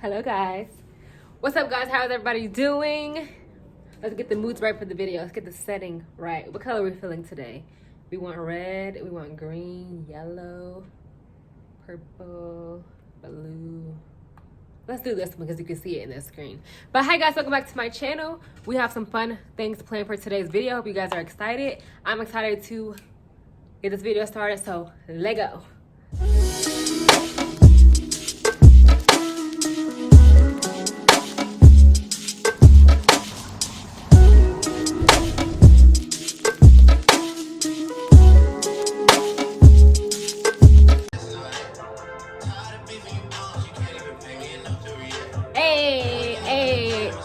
Hello guys. What's up guys? How's everybody doing? Let's get the moods right for the video. Let's get the setting right. What color are we feeling today? We want red, we want green, yellow, purple, blue. Let's do this one because you can see it in the screen. But hi guys, welcome back to my channel. We have some fun things planned for today's video. Hope you guys are excited. I'm excited to get this video started, so let's go.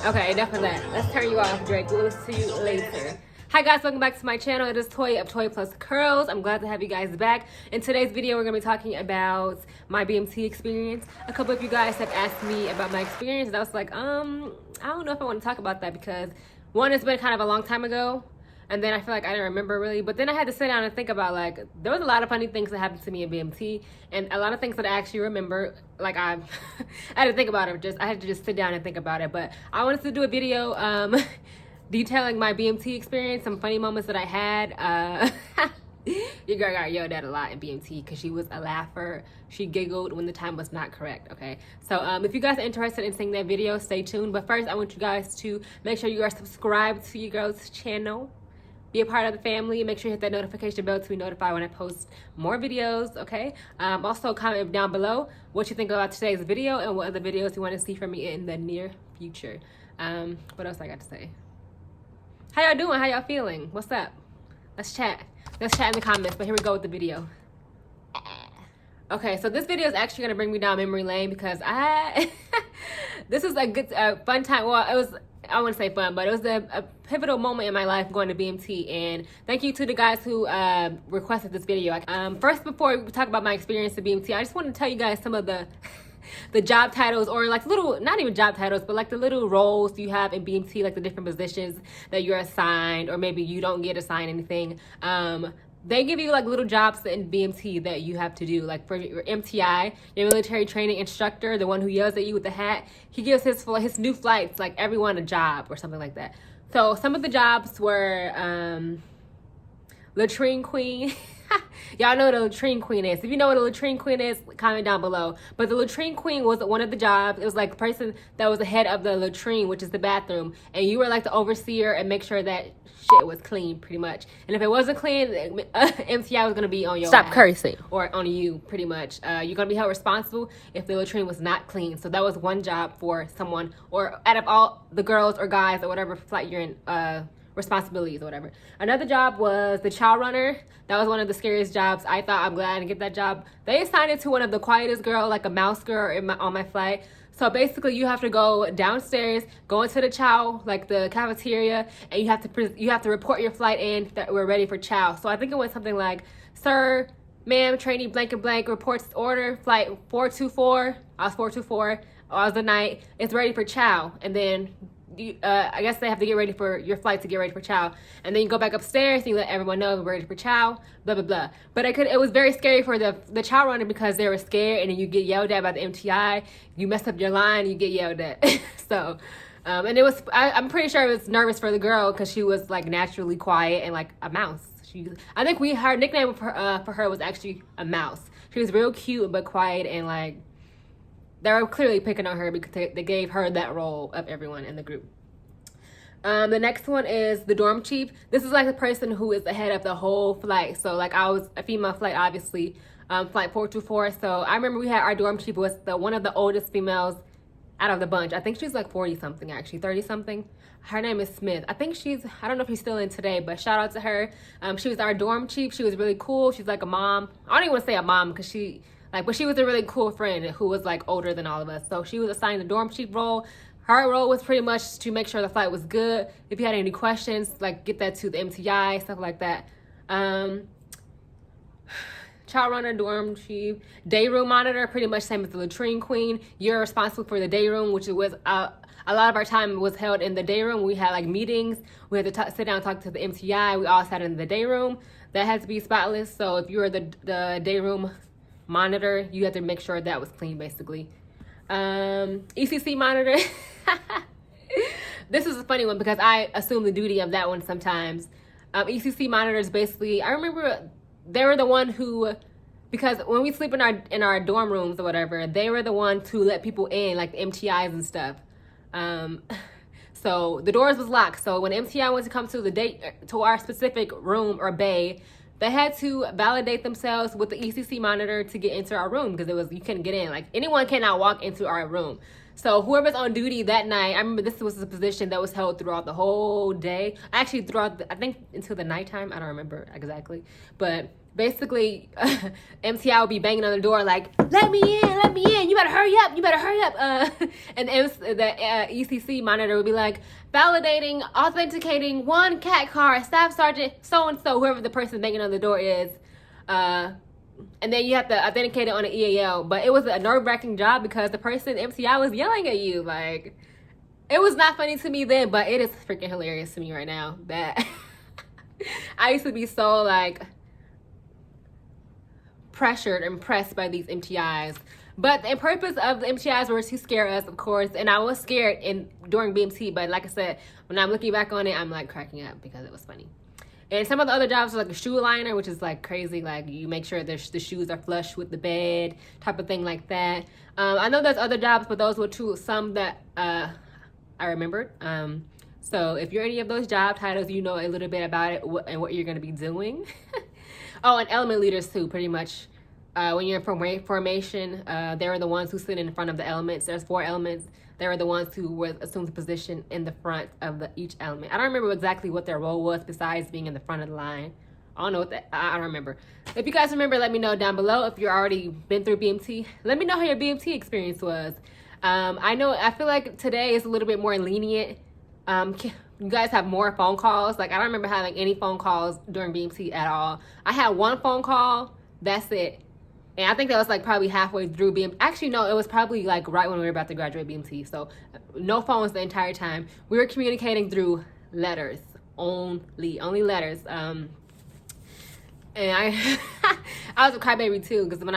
Okay, enough of that. Let's turn you off, Drake. We'll see you later. Hi guys, welcome back to my channel. It is Toya of Toya+Curls. I'm glad to have you guys back. In today's video, we're going to be talking about my BMT experience. A couple of you guys have asked me about my experience, and I was like, I don't know if I want to talk about that because one, it's been kind of a long time ago, and then I feel like I didn't remember really. But then I had to sit down and think about, like, there was a lot of funny things that happened to me in BMT, and a lot of things that I actually remember. Like, I had to think about it. I had to just sit down and think about it. But I wanted to do a video detailing my BMT experience, some funny moments that I had. Your girl got yelled at a lot in BMT because she was a laugher. She giggled when the time was not correct, okay? So if you guys are interested in seeing that video, stay tuned. But first, I want you guys to make sure you are subscribed to your girl's channel. Be a part of the family. Make sure you hit that notification bell to be notified when I post more videos, okay? Also, comment down below what you think about today's video and what other videos you want to see from me in the near future. What else I got to say? How y'all doing? How y'all feeling? What's up? Let's chat. Let's chat in the comments, but here we go with the video. Okay, so this video is actually going to bring me down memory lane because this is a good, fun time. Well, it was... I wouldn't say fun, but it was a pivotal moment in my life going to BMT, and thank you to the guys who requested this video. First, before we talk about my experience at BMT, I just want to tell you guys some of the job titles, or like little, not even job titles, but like the little roles you have in BMT, like the different positions that you're assigned, or maybe you don't get assigned anything. They give you like little jobs in BMT that you have to do. Like for your MTI, your military training instructor, the one who yells at you with the hat, he gives his new flights, like everyone a job or something like that. So some of the jobs were latrine queen. Y'all know what a latrine queen is. If you know what a latrine queen is, comment down below. But the latrine queen was one of the jobs. It was like the person that was the head of the latrine, which is the bathroom. And you were like the overseer and make sure that shit was clean, pretty much. And if it wasn't clean, MTI was going to be on your Stop cursing. Or on you, pretty much. You're going to be held responsible if the latrine was not clean. So that was one job for someone, or out of all the girls or guys or whatever flight you're in, responsibilities or whatever. Another job was the chow runner. That was one of the scariest jobs. I thought, I'm glad I didn't get that job. They assigned it to one of the quietest girl, like a mouse girl on my flight. So basically you have to go downstairs, go into the chow, like the cafeteria, and you have to report your flight in that we're ready for chow. So I think it was something like, sir, ma'am, trainee blank and blank reports order, flight 424. I was 424. I was the night. It's ready for chow. And then I guess they have to get ready for your flight to get ready for chow, and then you go back upstairs and you let everyone know we're ready for chow, blah blah blah. But it was very scary for the chow runner because they were scared, and then you get yelled at by the MTI. You mess up your line, you get yelled at. So and it was I'm pretty sure it was nervous for the girl because she was like naturally quiet and like a mouse. I think her nickname for her was actually a mouse. She was real cute but quiet, and like they were clearly picking on her because they gave her that role of everyone in the group. The next one is the dorm chief. This is like the person who is the head of the whole flight. So like I was a female flight, obviously, flight 424. So I remember we had our dorm chief was one of the oldest females out of the bunch. I think she's like 40 something, actually 30 something. Her name is Smith. I think I don't know if she's still in today, but shout out to her. She was our dorm chief. She was really cool. She's like a mom. I don't even want to say a mom because but she was a really cool friend who was like older than all of us. So she was assigned the dorm chief role. Her role was pretty much to make sure the flight was good. If you had any questions, like get that to the MTI, stuff like that. Chow runner, dorm chief, day room monitor, pretty much same as the latrine queen. You're responsible for the day room, which was a lot of our time was held in the day room. We had like meetings. We had to sit down and talk to the MTI. We all sat in the day room. That had to be spotless. So if you were the day room monitor, you had to make sure that was clean, basically. ECC monitor. This is a funny one because I assume the duty of that one sometimes. ECC monitors, basically, I remember they were the one who, because when we sleep in our dorm rooms or whatever, they were the ones who let people in, like the MTIs and stuff. So the doors was locked. So when MTI wants to come to our specific room or bay, they had to validate themselves with the ECC monitor to get into our room, because you couldn't get in. Like, anyone cannot walk into our room. So whoever's on duty that night, I remember this was a position that was held throughout the whole day. Actually, I think until the nighttime. I don't remember exactly. But basically, MTI would be banging on the door like, let me in, you better hurry up, and the ECC monitor would be like, validating, authenticating one cat car, staff sergeant, so-and-so, whoever the person banging on the door is. And then you have to authenticate it on an EAL. But it was a nerve-wracking job because the person, MTI, was yelling at you. Like, it was not funny to me then, but it is freaking hilarious to me right now that I used to be so, like, pressured and pressed by these MTIs. But the purpose of the MTIs were to scare us, of course, and I was scared during BMT, but like I said, when I'm looking back on it, I'm like cracking up because it was funny. And some of the other jobs are like a shoe liner, which is like crazy, like you make sure the shoes are flush with the bed, type of thing like that. I know there's other jobs, but those were some that I remembered. So if you're any of those job titles, you know a little bit about it and what you're going to be doing. Oh, and element leaders too, pretty much. When you're in formation, they were the ones who sit in front of the elements. There's 4 elements. They were the ones who were assumed the position in the front of each element. I don't remember exactly what their role was besides being in the front of the line. I don't know I don't remember. If you guys remember, let me know down below. If you've already been through BMT, let me know how your BMT experience was. I feel like today is a little bit more lenient. You guys have more phone calls. Like, I don't remember having any phone calls during BMT at all. I had one phone call. That's it. And I think that was like probably halfway through BMT. Actually, no, it was probably like right when we were about to graduate BMT. So no phones the entire time. We were communicating through letters, only letters. And I was a crybaby too, because when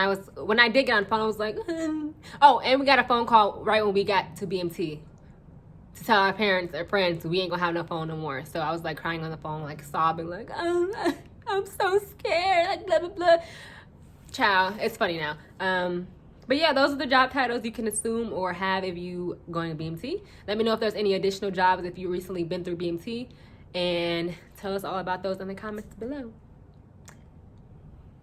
I did get on the phone, I was like, oh, and we got a phone call right when we got to BMT to tell our parents or friends we ain't gonna have no phone no more. So I was like crying on the phone, like sobbing, like, oh, I'm so scared, like blah blah blah. Child, it's funny now. But yeah, those are the job titles you can assume or have if you going to BMT. Let me know if there's any additional jobs if you recently been through BMT, and tell us all about those in the comments below.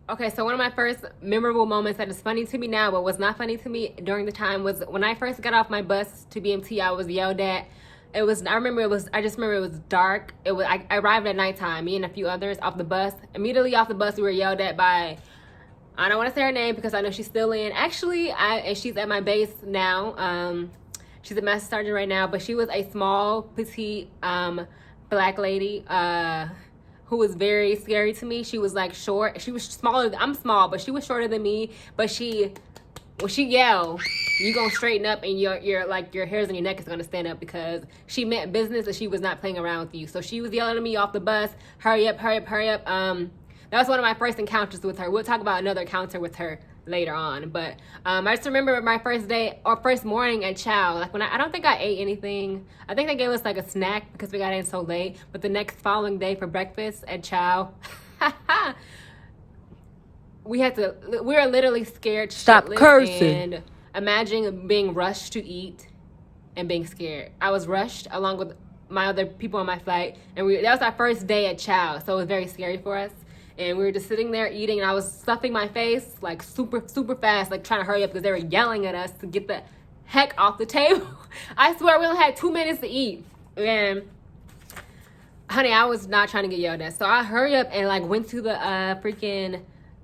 Okay, so one of my first memorable moments that is funny to me now, but was not funny to me during the time, was when I first got off my bus to BMT. I was yelled at. I just remember it was dark. I arrived at nighttime, me and a few others off the bus. Immediately off the bus, we were yelled at by, I don't want to say her name because I know she's still in. Actually, and she's at my base now. She's a master sergeant right now, but she was a small, petite, black lady who was very scary to me. She was like short. She was smaller. I'm small, but she was shorter than me. But when she yelled, you gonna straighten up, and your hairs on your neck is gonna stand up, because she meant business and she was not playing around with you. So she was yelling at me off the bus, hurry up, hurry up, hurry up. That was one of my first encounters with her. We'll talk about another encounter with her later on. But I just remember my first day or first morning at Chow. Like, when I don't think I ate anything. I think they gave us like a snack because we got in so late. But the next following day for breakfast at Chow, we were literally scared. Stop cursing. And imagine being rushed to eat and being scared. I was rushed along with my other people on my flight, and that was our first day at Chow, so it was very scary for us. And we were just sitting there eating, and I was stuffing my face like super, super fast, like trying to hurry up because they were yelling at us to get the heck off the table. I swear we only had 2 minutes to eat. And honey, I was not trying to get yelled at. So I hurry up and like went to the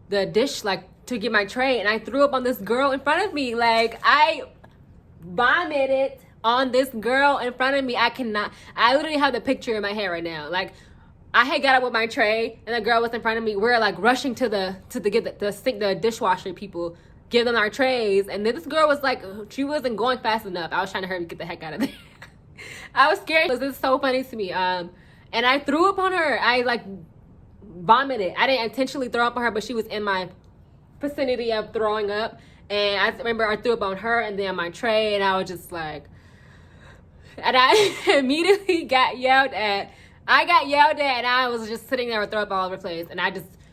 the dish, like to get my tray, and I threw up on this girl in front of me. Like, I vomited on this girl in front of me. I literally have the picture in my head right now. Like, I had got up with my tray, and the girl was in front of me. We're like rushing to get the sink, the dishwasher people, give them our trays. And then this girl was like, she wasn't going fast enough. I was trying to hurry to get the heck out of there. I was scared. This is so funny to me. And I threw up on her. I like vomited. I didn't intentionally throw up on her, but she was in my vicinity of throwing up. And I remember I threw up on her and then on my tray, and I was just like, and I immediately got yelled at. I got yelled at, and I was just sitting there with throw up all over the place. And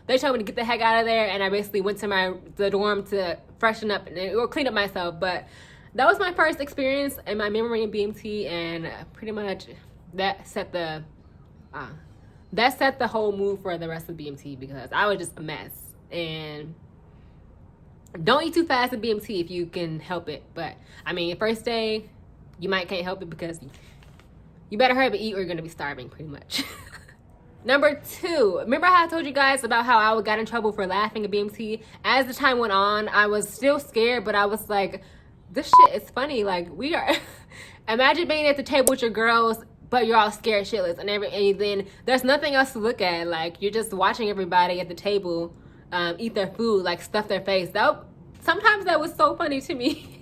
they told me to get the heck out of there, and I basically went to the dorm to freshen up or clean up myself. But that was my first experience and my memory in BMT, and pretty much that set the whole mood for the rest of BMT, because I was just a mess. And don't eat too fast in BMT if you can help it. But I mean, first day, you can't help it, because you better hurry up and eat or you're gonna be starving, pretty much. Number 2, remember how I told you guys about how I got in trouble for laughing at BMT? As the time went on, I was still scared, but I was like, this shit is funny. Like, we are, imagine being at the table with your girls, but you're all scared shitless, and then there's nothing else to look at. Like, you're just watching everybody at the table eat their food, like stuff their face. Sometimes that was so funny to me.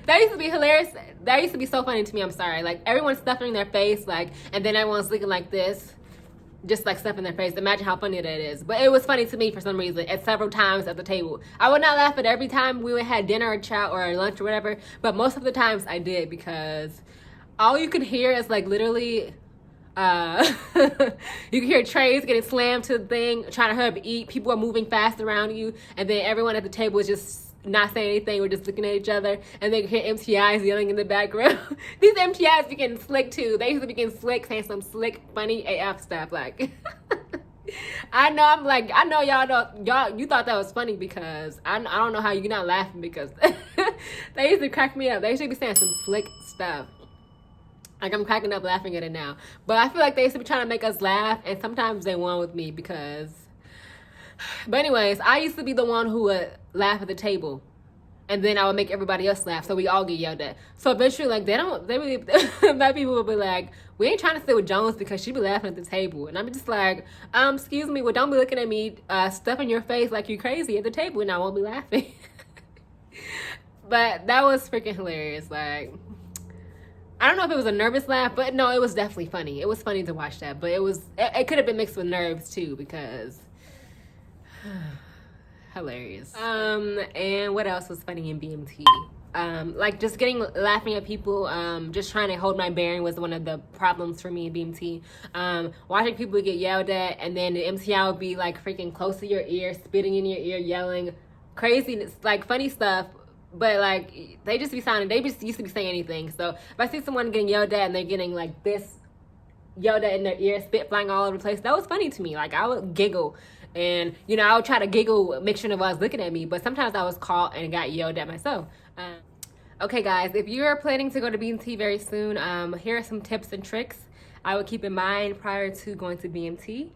That used to be hilarious. That used to be so funny to me. I'm sorry. Like, everyone's stuffing their face, like, and then everyone's looking like this, just like stuff in their face. Imagine how funny that is. But it was funny to me for some reason at several times at the table. I would not laugh at every time we had dinner or chow or lunch or whatever, but most of the times I did, because all you could hear is like literally you can hear trays getting slammed to the thing, trying to hurry up and eat. People are moving fast around you, and then everyone at the table is just not saying anything. We're just looking at each other, and then you hear MTIs yelling in the background. These MTIs be getting slick too. They used to be getting slick, saying some slick, funny AF stuff. Like, I know y'all you thought that was funny, because I don't know how you're not laughing, because they used to crack me up. They used to be saying some slick stuff. Like, I'm cracking up laughing at it now. But I feel like they used to be trying to make us laugh, and sometimes they won with me, because... But anyways, I used to be the one who would laugh at the table, and then I would make everybody else laugh, so we all get yelled at. So eventually, like, my people would be like, we ain't trying to sit with Jones because she be laughing at the table. And I'm just like, excuse me, well, don't be looking at me, stuffing your face like you're crazy at the table, and I won't be laughing. But that was freaking hilarious. Like, I don't know if it was a nervous laugh, but no, it was definitely funny. It was funny to watch that, but it could have been mixed with nerves too, because hilarious. And what else was funny in BMT? Like, just laughing at people, just trying to hold my bearing was one of the problems for me in BMT. Watching people get yelled at, and then the MTI would be like freaking close to your ear, spitting in your ear, yelling craziness, like funny stuff. But like, they just be sounding, they just used to be saying anything. So if I see someone getting yelled at and they're getting like this yelled at in their ear, spit flying all over the place, that was funny to me. Like, I would giggle, and you know, I would try to giggle, make sure nobody was looking at me, but sometimes I was caught and got yelled at myself. Okay guys, if you're planning to go to BMT very soon, here are some tips and tricks I would keep in mind prior to going to BMT.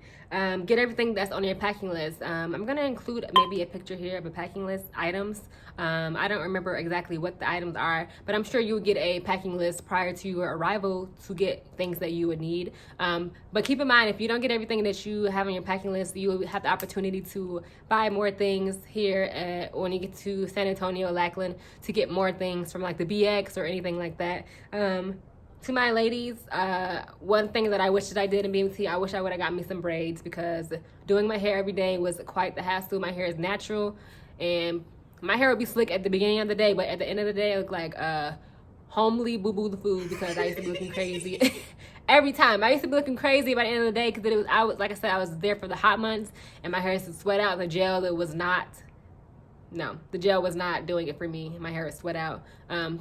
Get everything that's on your packing list. I'm gonna include maybe a picture here of a packing list items. I don't remember exactly what the items are, but I'm sure you would get a packing list prior to your arrival to get things that you would need. But keep in mind, if you don't get everything that you have on your packing list, you will have the opportunity to buy more things here when you get to San Antonio, Lackland, to get more things from like the BX or anything like that. To my ladies, one thing that I wish that I did in BMT, I wish I would have got me some braids, because doing my hair every day was quite the hassle. My hair is natural, and my hair would be slick at the beginning of the day, but at the end of the day, I look like homely boo-boo the food, because I used to be looking crazy every time. I used to be looking crazy by the end of the day, because like I said, I was there for the hot months, and my hair used to sweat out. The gel, the gel was not doing it for me. My hair would sweat out.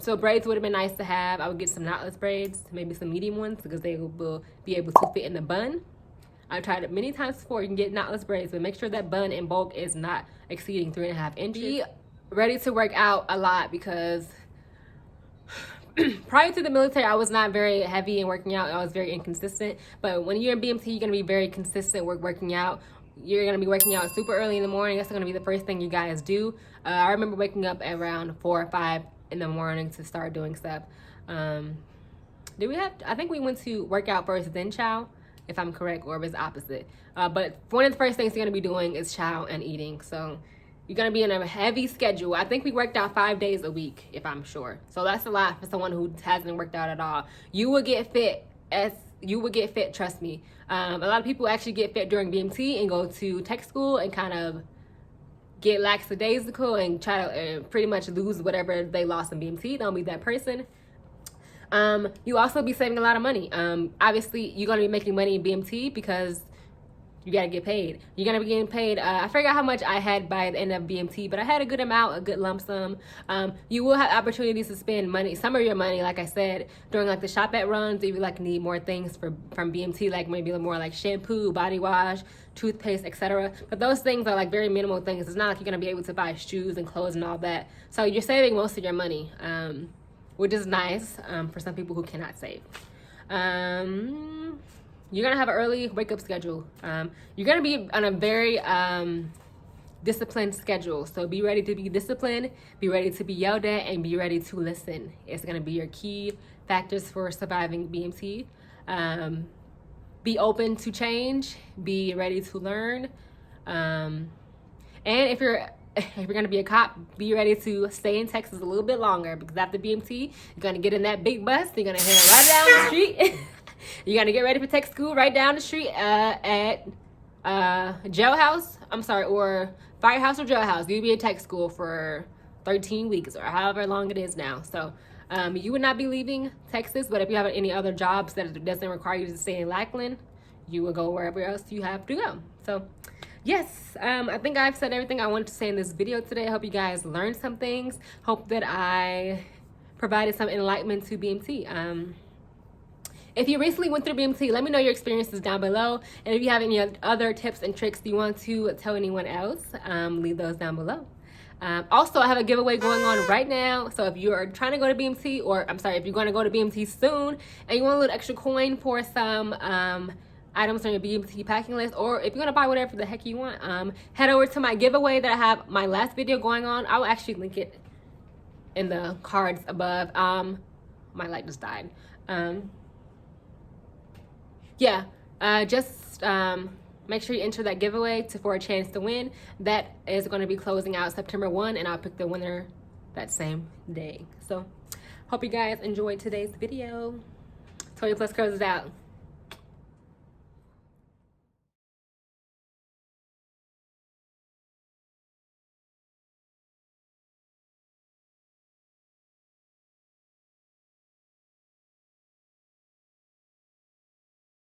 So braids would have been nice to have. I would get some knotless braids, maybe some medium ones, because they will be able to fit in the bun. I've tried it many times before. You can get knotless braids, but make sure that bun in bulk is not exceeding 3.5 inches. Be ready to work out a lot, because prior to the military, I was not very heavy in working out. I was very inconsistent. But when you're in BMT, you're going to be very consistent working out. You're going to be working out super early in the morning. That's going to be the first thing you guys do. I remember waking up at around 4 or 5 in the morning to start doing stuff. I think we went to work out first, then chow, if I'm correct, or if it's opposite. But one of the first things you're going to be doing is chow and eating. So you're going to be in a heavy schedule. I think we worked out 5 days a week, if I'm sure. So that's a lot for someone who hasn't worked out at all. You will get fit. Trust me. A lot of people actually get fit during BMT and go to tech school and kind of get lackadaisical and try to pretty much lose whatever they lost in BMT. Don't be that person. You also be saving a lot of money. Obviously, you're going to be making money in BMT because you got to get paid. You're going to be getting paid. I forgot how much I had by the end of BMT, but I had a good amount, a good lump sum. You will have opportunities to spend money, some of your money, like I said, during like the shop at runs. If you like need more things from BMT, like maybe more like shampoo, body wash, toothpaste, etc. But those things are like very minimal things. It's not like you're going to be able to buy shoes and clothes and all that. So you're saving most of your money, which is nice for some people who cannot save. You're going to have an early wake-up schedule. You're going to be on a very disciplined schedule. So be ready to be disciplined, be ready to be yelled at, and be ready to listen. It's going to be your key factors for surviving BMT. Be open to change. Be ready to learn. And if you're going to be a cop, be ready to stay in Texas a little bit longer, because after BMT, you're going to get in that big bus. You're going to head right down the street. You're going to get ready for tech school right down the street at jailhouse. I'm sorry, or firehouse or jailhouse. You'll be in tech school for 13 weeks or however long it is now. So you would not be leaving Texas, but if you have any other jobs that doesn't require you to stay in Lackland, you will go wherever else you have to go. So yes, I think I've said everything I wanted to say in this video today. I hope you guys learned some things. Hope that I provided some enlightenment to BMT. If you recently went through BMT, let me know your experiences down below. And if you have any other tips and tricks you want to tell anyone else, leave those down below. Also, I have a giveaway going on right now. So if you're trying to go to BMT, or I'm sorry, if you're going to go to BMT soon and you want a little extra coin for some items on your BMT packing list, or if you're going to buy whatever the heck you want, head over to my giveaway that I have my last video going on. I will actually link it in the cards above. My light just died. Just make sure you enter that giveaway for a chance to win. That is going to be closing out September 1, and I'll pick the winner that same day. So hope you guys enjoyed today's video. Toya+Curls is out.